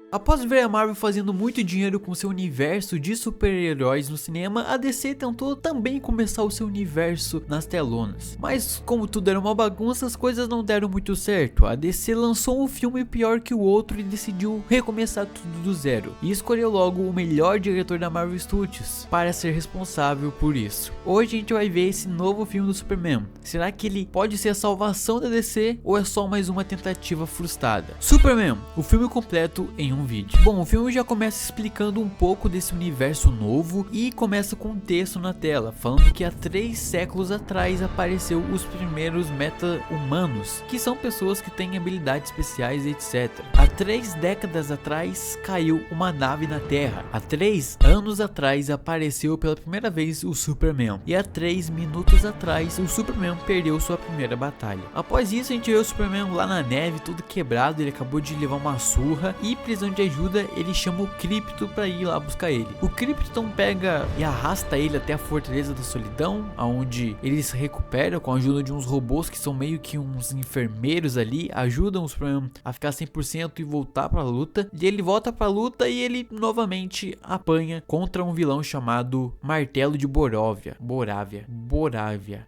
Após ver a Marvel fazendo muito dinheiro com seu universo de super-heróis no cinema, a DC tentou também começar o seu universo nas telonas. Mas como tudo era uma bagunça, as coisas não deram muito certo. A DC lançou um filme pior que o outro e decidiu recomeçar tudo do zero. E escolheu logo o melhor diretor da Marvel Studios para ser responsável por isso. Hoje a gente vai ver esse novo filme do Superman. Será que ele pode ser a salvação da DC ou é só mais uma tentativa frustrada? Superman, o filme completo em um vídeo. Bom, o filme já começa explicando um pouco desse universo novo e começa com um texto na tela falando que há 3 séculos atrás apareceu os primeiros meta-humanos, que são pessoas que têm habilidades especiais, etc. Há 3 décadas atrás caiu uma nave na Terra. Há 3 anos atrás apareceu pela primeira vez o Superman. E há 3 minutos atrás o Superman perdeu sua primeira batalha. Após isso a gente vê o Superman lá na neve, todo quebrado, ele acabou de levar uma surra e precisando de ajuda, ele chama o Krypton para ir lá buscar ele. O Krypton pega e arrasta ele até a Fortaleza da Solidão, onde ele se recupera com a ajuda de uns robôs que são meio que uns enfermeiros ali, ajudam o Superman a ficar 100% e voltar para a luta. E ele volta para a luta e ele novamente apanha contra um vilão chamado Martelo de Borávia.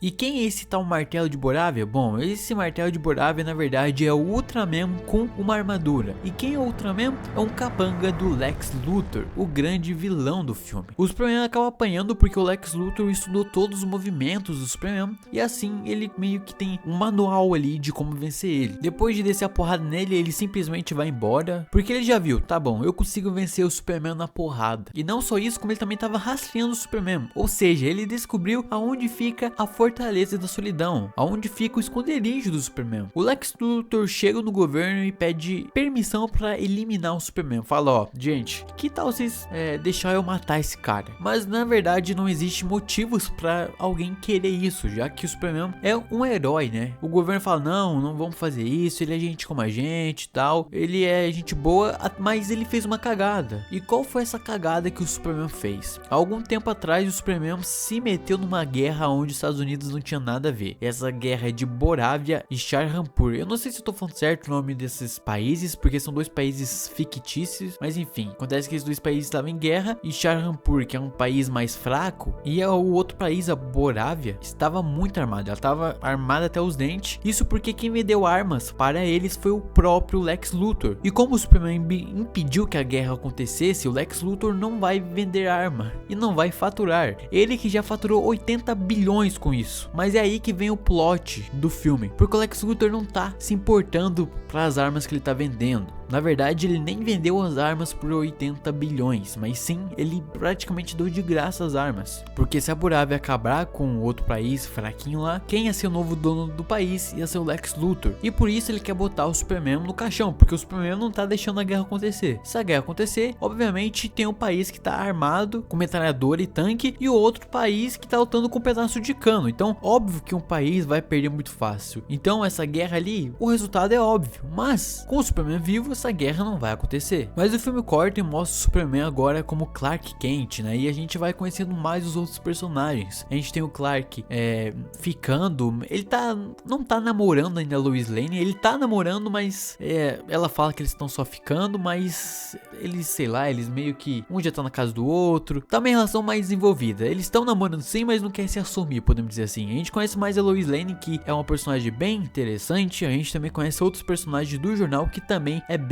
E quem é esse tal Martelo de Borávia? Bom, esse Martelo de Borávia na verdade é o Ultraman com uma armadura. E quem é o Ultraman? É um capanga do Lex Luthor, o grande vilão do filme. O Superman acaba apanhando porque o Lex Luthor estudou todos os movimentos do Superman e assim ele meio que tem um manual ali de como vencer ele. Depois de descer a porrada nele, ele simplesmente vai embora porque ele já viu, tá bom, eu consigo vencer o Superman na porrada. E não só isso, como ele também estava rastreando o Superman, ou seja, ele descobriu aonde fica a Fortaleza da Solidão, aonde fica o esconderijo do Superman. O Lex Luthor chega no governo e pede permissão para eliminar o Superman. Fala, ó, gente, que tal vocês deixar eu matar esse cara? Mas na verdade não existe motivos para alguém querer isso, já que o Superman é um herói, né? O governo fala, não vamos fazer isso, ele é gente como a gente e tal, ele é gente boa, mas ele fez uma cagada. E qual foi essa cagada que o Superman fez? Há algum tempo atrás o Superman se meteu numa guerra onde os Estados Unidos não tinha nada a ver. Essa guerra é de Borávia e Shahrampur. Eu não sei se eu tô falando certo o nome desses países, porque são 2 países fictícios, mas enfim, acontece que esses 2 países estavam em guerra e Shahrampur, que é um país mais fraco, e o outro país, a Borávia, estava muito armada. Ela estava armada até os dentes. Isso porque quem vendeu armas para eles foi o próprio Lex Luthor. E como o Superman impediu que a guerra acontecesse, o Lex Luthor não vai vender arma e não vai faturar. Ele que já faturou 80 bilhões com isso. Mas é aí que vem o plot do filme, porque o Lex Luthor não tá se importando para as armas que ele tá vendendo. Na verdade, ele nem vendeu as armas por 80 bilhões, mas sim, ele praticamente deu de graça as armas. Porque se a Borávia acabar com outro país fraquinho lá, quem ia ser o novo dono do país ia ser o Lex Luthor. E por isso ele quer botar o Superman no caixão, porque o Superman não tá deixando a guerra acontecer. Se a guerra acontecer, obviamente tem um país que tá armado com metralhadora e tanque, e o outro país que tá lutando com um pedaço de cano. Então, óbvio que um país vai perder muito fácil. Então, essa guerra ali, o resultado é óbvio. Mas, com o Superman vivo, essa guerra não vai acontecer. Mas o filme corta e mostra o Superman agora como Clark Kent, né? E a gente vai conhecendo mais os outros personagens. A gente tem o Clark ficando, ele não tá namorando ainda a Lois Lane, ele tá namorando, mas ela fala que eles estão só ficando, mas eles, sei lá, eles meio que um já tá na casa do outro, tá uma relação mais desenvolvida. Eles estão namorando sim, mas não querem se assumir, podemos dizer assim. A gente conhece mais a Lois Lane, que é uma personagem bem interessante. A gente também conhece outros personagens do jornal que também é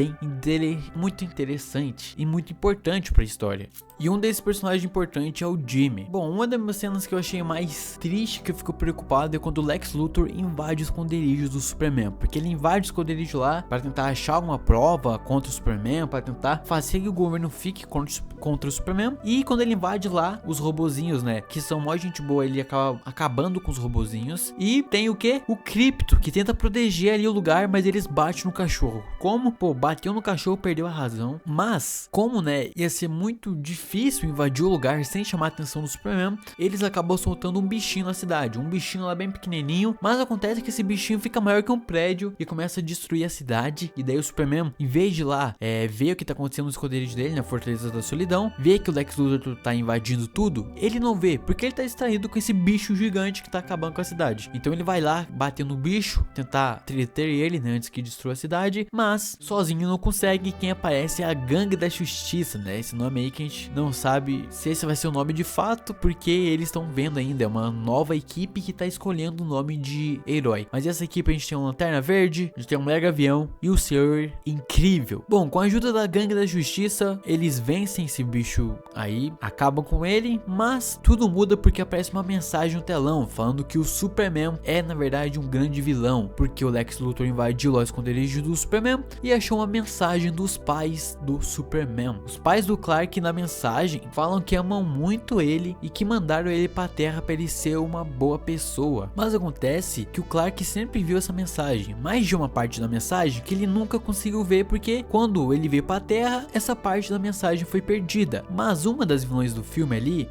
muito interessante e muito importante para a história. E um desses personagens importantes é o Jimmy. Bom, uma das cenas que eu achei mais triste, que eu fico preocupado, é quando o Lex Luthor invade os esconderijos do Superman, porque ele invade o esconderijo lá para tentar achar alguma prova contra o Superman, para tentar fazer que o governo fique contra o Superman. E quando ele invade lá, os robozinhos, né, que são mó gente boa, ele acaba acabando com os robozinhos. E tem o que? O Krypton, que tenta proteger ali o lugar, mas eles batem no cachorro. Como? Pô, bateu no cachorro, perdeu a razão. Mas, como, né, ia ser muito difícil invadir o lugar sem chamar a atenção do Superman, eles acabam soltando um bichinho na cidade. Um bichinho lá bem pequenininho, mas acontece que esse bichinho fica maior que um prédio e começa a destruir a cidade. E daí o Superman, em vez de ir lá ver o que tá acontecendo no esconderijo dele, na Fortaleza da Solidão, ver que o Lex Luthor tá invadindo tudo, ele não vê, porque ele tá distraído com esse bicho gigante que tá acabando com a cidade. Então ele vai lá, bater no bicho, tentar entreter ele, né, antes que destruiu a cidade, mas sozinho não consegue. Quem aparece é a Gangue da Justiça, né? Esse nome aí que a gente não sabe se esse vai ser o nome de fato, porque eles estão vendo ainda, é uma nova equipe que tá escolhendo o nome de herói. Mas essa equipe a gente tem um Lanterna Verde, a gente tem um Mega Avião e o Senhor Incrível. Bom, com a ajuda da Gangue da Justiça, eles vencem esse bicho aí, acabam com ele, mas tudo muda porque aparece uma mensagem no telão falando que o Superman é na verdade um grande vilão, porque o Lex Luthor invadiu o esconderijo do Superman e achou uma mensagem dos pais do Superman. Os pais do Clark na mensagem falam que amam muito ele e que mandaram ele para a Terra para ele ser uma boa pessoa. Mas acontece que o Clark sempre viu essa mensagem, mais de uma parte da mensagem que ele nunca conseguiu ver, porque quando ele veio para a Terra, essa parte da mensagem foi perdida. Mas uma das vilões do filme ali,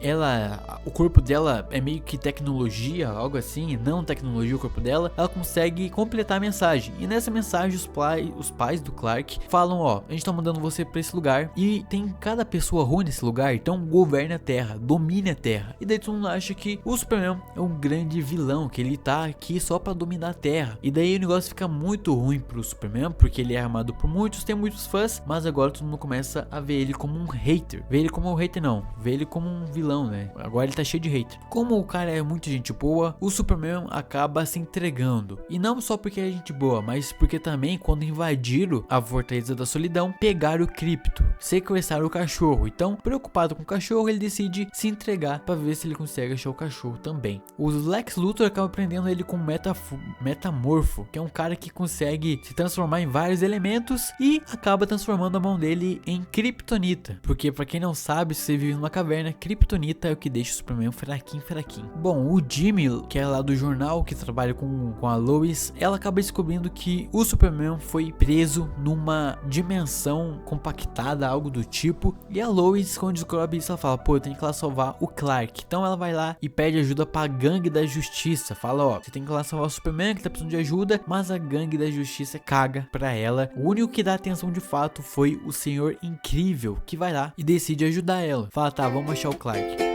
o corpo dela é meio que tecnologia, algo assim, não tecnologia o corpo dela, ela consegue completar a mensagem. E nessa mensagem os pais do Clark falam, ó, a gente tá mandando você para esse lugar e tem cada pessoa ruim nesse lugar, então governe a Terra, domine a Terra. E daí todo mundo acha que o Superman é um grande vilão, que ele tá aqui só para dominar a Terra. E daí o negócio fica muito ruim pro Superman, porque ele é amado por muitos, tem muitos fãs, mas agora todo mundo começa a ver ele como um hater. Ver ele como um hater não, ver ele como um vilão, né? Agora ele tá cheio de hater. Como o cara é muito gente boa, o Superman acaba se entregando. E não só porque é gente boa, mas porque também quando invadiram a Fortaleza da Solidão, pegaram o Krypto, sequestraram o cachorro. Então, preocupado com o cachorro, ele decide se entregar para ver se ele consegue achar o cachorro também. O Lex Luthor acaba prendendo ele com Metamorfo, que é um cara que consegue se transformar em vários elementos e acaba transformando a mão dele em Kryptonita. Porque para quem não sabe, se você vive numa caverna, Kryptonita é o que deixa o Superman fraquinho. Bom, o Jimmy, que é lá do jornal, que trabalha com a Lois, ela acaba descobrindo que o Superman foi preso numa dimensão compactada, algo do tipo. E a Lois, quando descobre isso, ela fala, pô, eu tenho que ir lá salvar o Clark. Então ela vai lá e pede ajuda pra Gangue da Justiça. Fala, ó, você tem que ir lá salvar o Superman, que tá precisando de ajuda. Mas a Gangue da Justiça caga pra ela. O único que dá atenção de fato foi o Senhor Incrível, que vai lá e decide ajudar ela. Fala, tá, vamos achar o Clark.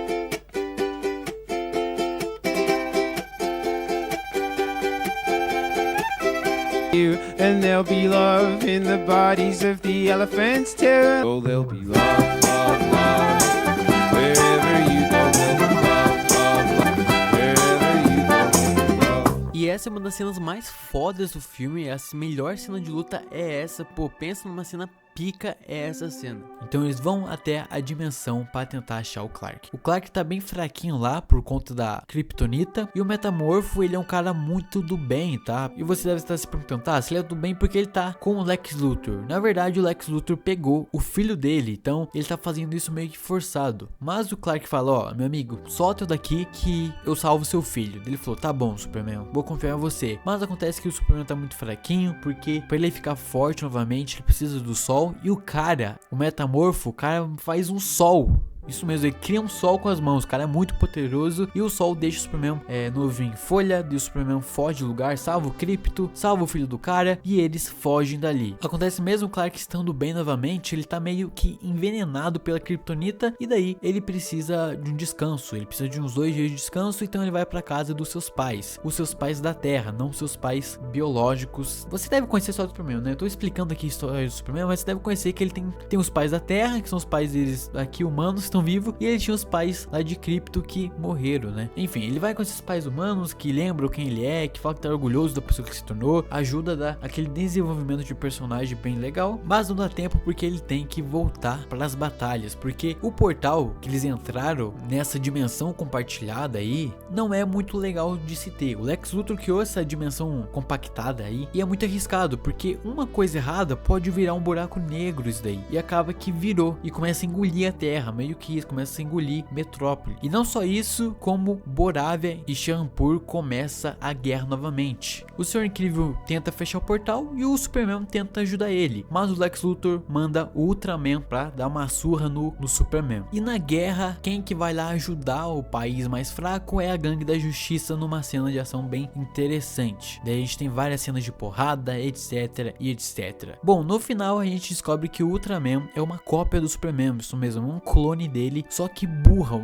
And there'll be love in the bodies of the elephants too. Oh, there'll be love, love, love. Wherever you go, there'll be love, love, love. Wherever you go, there'll be love. E essa é uma das cenas mais fodas do filme. A melhor cena de luta é essa. Pô, pensa numa cena pica, é essa cena. Então eles vão até a dimensão para tentar achar o Clark. O Clark tá bem fraquinho lá por conta da Kryptonita. E o Metamorfo, ele é um cara muito do bem, tá? E você deve estar se perguntando, tá, se ele é do bem porque ele tá com o Lex Luthor. Na verdade, o Lex Luthor pegou o filho dele, então ele tá fazendo isso meio que forçado. Mas o Clark fala, ó, meu amigo, solta eu daqui que eu salvo seu filho. Ele falou, tá bom, Superman, vou confiar em você. Mas acontece que o Superman tá muito fraquinho, porque para ele ficar forte novamente, ele precisa do sol. E o cara, o Metamorfo, o cara faz um sol. Isso mesmo, ele cria um sol com as mãos, o cara é muito poderoso. E o sol deixa o Superman novo em folha. E o Superman foge do lugar, salva o Krypto, salva o filho do cara. E eles fogem dali. Acontece mesmo o Clark estando bem novamente, ele tá meio que envenenado pela Kryptonita. E daí ele precisa de um descanso, ele precisa de uns 2 dias de descanso. Então ele vai pra casa dos seus pais, os seus pais da Terra, não seus pais biológicos. Você deve conhecer a história do Superman, né? Eu tô explicando aqui a história do Superman, mas você deve conhecer que ele tem os pais da Terra, que são os pais deles aqui humanos, estão vivos, e ele tinha os pais lá de Krypto que morreram, né? Enfim, ele vai com esses pais humanos que lembram quem ele é, que fala que tá orgulhoso da pessoa que se tornou, ajuda a dar aquele desenvolvimento de personagem bem legal, mas não dá tempo porque ele tem que voltar para as batalhas, porque o portal que eles entraram nessa dimensão compartilhada aí não é muito legal de se ter. O Lex Luthor criou essa dimensão compactada aí e é muito arriscado, porque uma coisa errada pode virar um buraco negro isso daí, e acaba que virou e começa a engolir a Terra, meio que isso, começa a engolir Metrópole. E não só isso, como Borávia e Shannpur começa a guerra novamente. O Senhor Incrível tenta fechar o portal e o Superman tenta ajudar ele, mas o Lex Luthor manda o Ultraman pra dar uma surra no Superman. E na guerra, quem que vai lá ajudar o país mais fraco é a Gangue da Justiça, numa cena de ação bem interessante. Daí a gente tem várias cenas de porrada, etc e etc. Bom, no final a gente descobre que o Ultraman é uma cópia do Superman, isso mesmo, um clone dele, só que burra,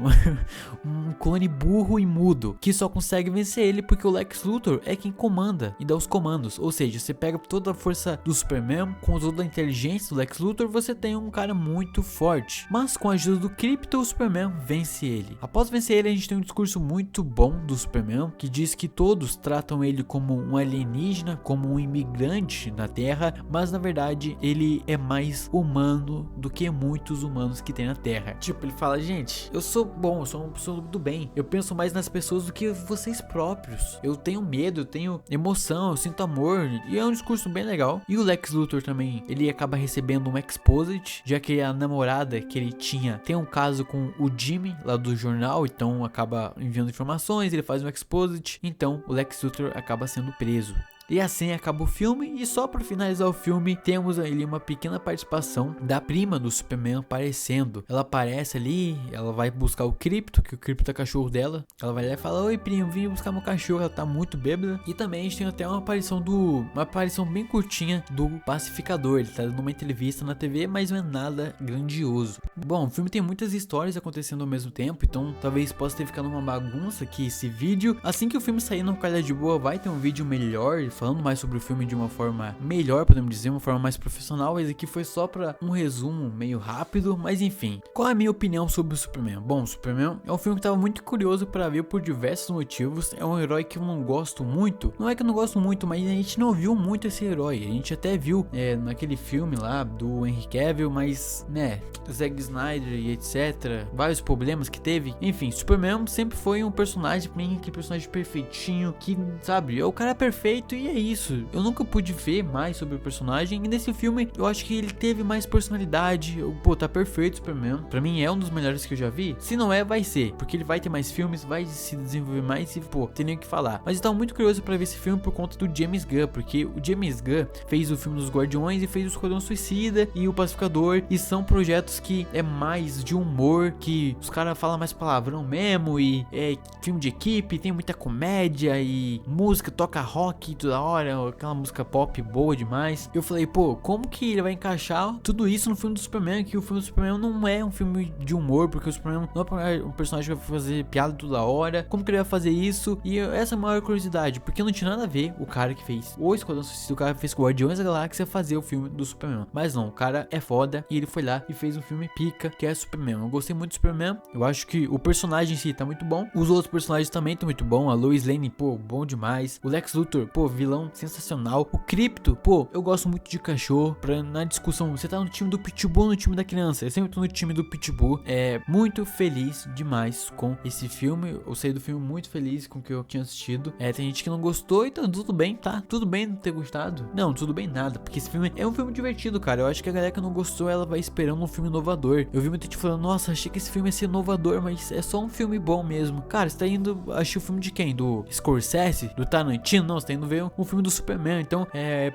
um clone burro e mudo, que só consegue vencer ele porque o Lex Luthor é quem comanda e dá os comandos. Ou seja, você pega toda a força do Superman com toda a inteligência do Lex Luthor, você tem um cara muito forte. Mas com a ajuda do Krypto, o Superman vence ele. Após vencer ele, a gente tem um discurso muito bom do Superman, que diz que todos tratam ele como um alienígena, como um imigrante na Terra, mas na verdade ele é mais humano do que muitos humanos que tem na Terra. Tipo, ele fala, gente, eu sou bom, eu sou uma pessoa do bem, eu penso mais nas pessoas do que vocês próprios, eu tenho medo, eu tenho emoção, eu sinto amor, e é um discurso bem legal. E o Lex Luthor também, ele acaba recebendo um exposit, já que a namorada que ele tinha tem um caso com o Jimmy lá do jornal, então acaba enviando informações, ele faz um exposit, então o Lex Luthor acaba sendo preso. E assim acaba o filme, e só para finalizar o filme, temos ali uma pequena participação da prima do Superman aparecendo. Ela aparece ali, ela vai buscar o Krypto, que o Krypto é cachorro dela. Ela vai lá e fala, oi primo, vim buscar meu cachorro, ela tá muito bêbada. E também a gente tem até uma aparição bem curtinha do Pacificador. Ele tá dando uma entrevista na TV, mas não é nada grandioso. Bom, o filme tem muitas histórias acontecendo ao mesmo tempo, então talvez possa ter ficado uma bagunça aqui esse vídeo. Assim que o filme sair no Calha de Boa, vai ter um vídeo melhor, falando mais sobre o filme de uma forma melhor, podemos dizer, uma forma mais profissional. Mas aqui foi só para um resumo meio rápido, mas enfim. Qual é a minha opinião sobre o Superman? Bom, o Superman é um filme que eu tava muito curioso para ver por diversos motivos. É um herói que eu não gosto muito. Não é que eu não gosto muito, mas a gente não viu muito esse herói. A gente até viu naquele filme lá do Henry Cavill, mas né, Zack Snyder e etc, vários problemas que teve. Enfim, Superman sempre foi um personagem pra mim, aquele personagem perfeitinho, que sabe, o cara é perfeito e é isso. Eu nunca pude ver mais sobre o personagem, e nesse filme eu acho que ele teve mais personalidade. Pô, tá perfeito o Superman. Pra mim é um dos melhores que eu já vi. Se não é, vai ser, porque ele vai ter mais filmes, vai se desenvolver mais e pô, tem nem o que falar. Mas eu tava muito curioso pra ver esse filme por conta do James Gunn, porque o James Gunn fez o filme dos Guardiões e fez o Esquadrão Suicida e o Pacificador, e são projetos que é mais de humor, que os caras falam mais palavrão mesmo, e é filme de equipe, tem muita comédia e música, toca rock toda hora, aquela música pop boa demais. Eu falei, pô, como que ele vai encaixar tudo isso no filme do Superman? Que o filme do Superman não é um filme de humor, porque o Superman não é um personagem que vai fazer piada toda hora. Como que ele vai fazer isso? E essa é a maior curiosidade, porque não tinha nada a ver o cara que fez o Esquadrão Suicida, o cara que fez Guardiões da Galáxia, fazer o filme do Superman. Mas não, o cara é foda e ele foi lá e fez um filme pica, que é Superman. Eu gostei muito do Superman, eu acho que o personagem em si tá muito bom, os outros personagens também estão muito bom. A Lois Lane, pô, bom demais. O Lex Luthor, pô, vilão sensacional. O Krypto, pô, eu gosto muito de cachorro. Na discussão, você tá no time do Pitbull ou no time da criança? Eu sempre tô no time do Pitbull. É muito feliz demais com esse filme. Eu saí do filme muito feliz com o que eu tinha assistido. Tem gente que não gostou, então tudo bem, tá? Tudo bem não ter gostado. Não, tudo bem nada, porque esse filme é um filme divertido, cara. Eu acho que a galera que não gostou, ela vai esperando um filme inovador. Eu vi muita gente falando, nossa, achei que esse filme ia ser inovador, mas é só um filme bom mesmo. Cara, você tá indo assistir o filme de quem? Do Scorsese? Do Tarantino? Não, você tá indo ver um filme do Superman. Então,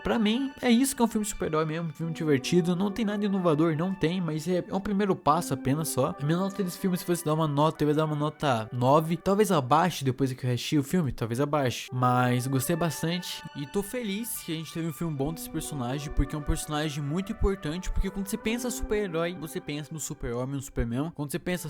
pra mim, é isso que é um filme de super-herói mesmo, um filme divertido. Não tem nada inovador, não tem, mas é um primeiro passo apenas só. A minha nota desse filme, se fosse dar uma nota, eu ia dar uma nota 9. Talvez abaixo, depois que eu assisti o filme, talvez abaixo. Mas gostei bastante e tô feliz que a gente teve um filme bom desse personagem, porque é um personagem muito importante. Porque quando você pensa super-herói, você pensa no super-homem, no Superman. Quando você pensa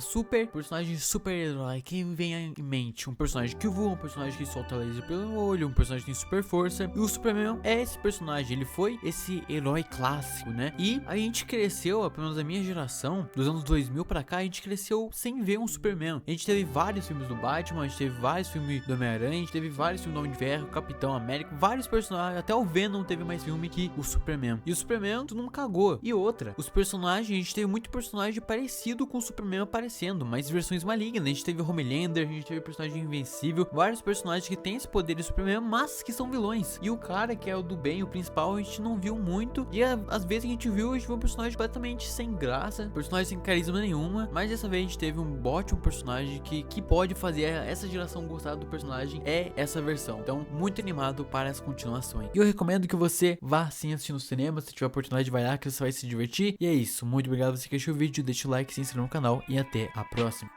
personagem super-herói, quem vem em mente? Um personagem que voa, um personagem que solta laser pelo olho, um personagem que tem super força. E o Superman é esse personagem, ele foi esse herói clássico, né? E a gente cresceu, pelo menos a minha geração, dos anos 2000 pra cá, a gente cresceu sem ver um Superman. A gente teve vários filmes do Batman, a gente teve vários filmes do Homem-Aranha, a gente teve vários filmes do Homem de Ferro, Capitão América, vários personagens, até o Venom teve mais filme que o Superman. E o Superman, tu não cagou. E outra, os personagens, a gente teve muito personagem parecido com o Superman aparecendo, mas versões malignas. A gente teve Homelander, a gente teve personagem invencível, vários personagens que tem esse poder do Superman, mas que são vilões. E o cara que é o do bem, o principal, a gente não viu muito. E às vezes a gente viu um personagem completamente sem graça, personagem sem carisma nenhuma. Mas dessa vez a gente teve um ótimo personagem que pode fazer essa geração gostar do personagem, é essa versão. Então, muito animado para as continuações. E eu recomendo que você vá sim assistir no cinema, se tiver a oportunidade, vai lá que você vai se divertir. E é isso, muito obrigado você que assistiu o vídeo, deixa o like, se inscreva no canal e até a próxima.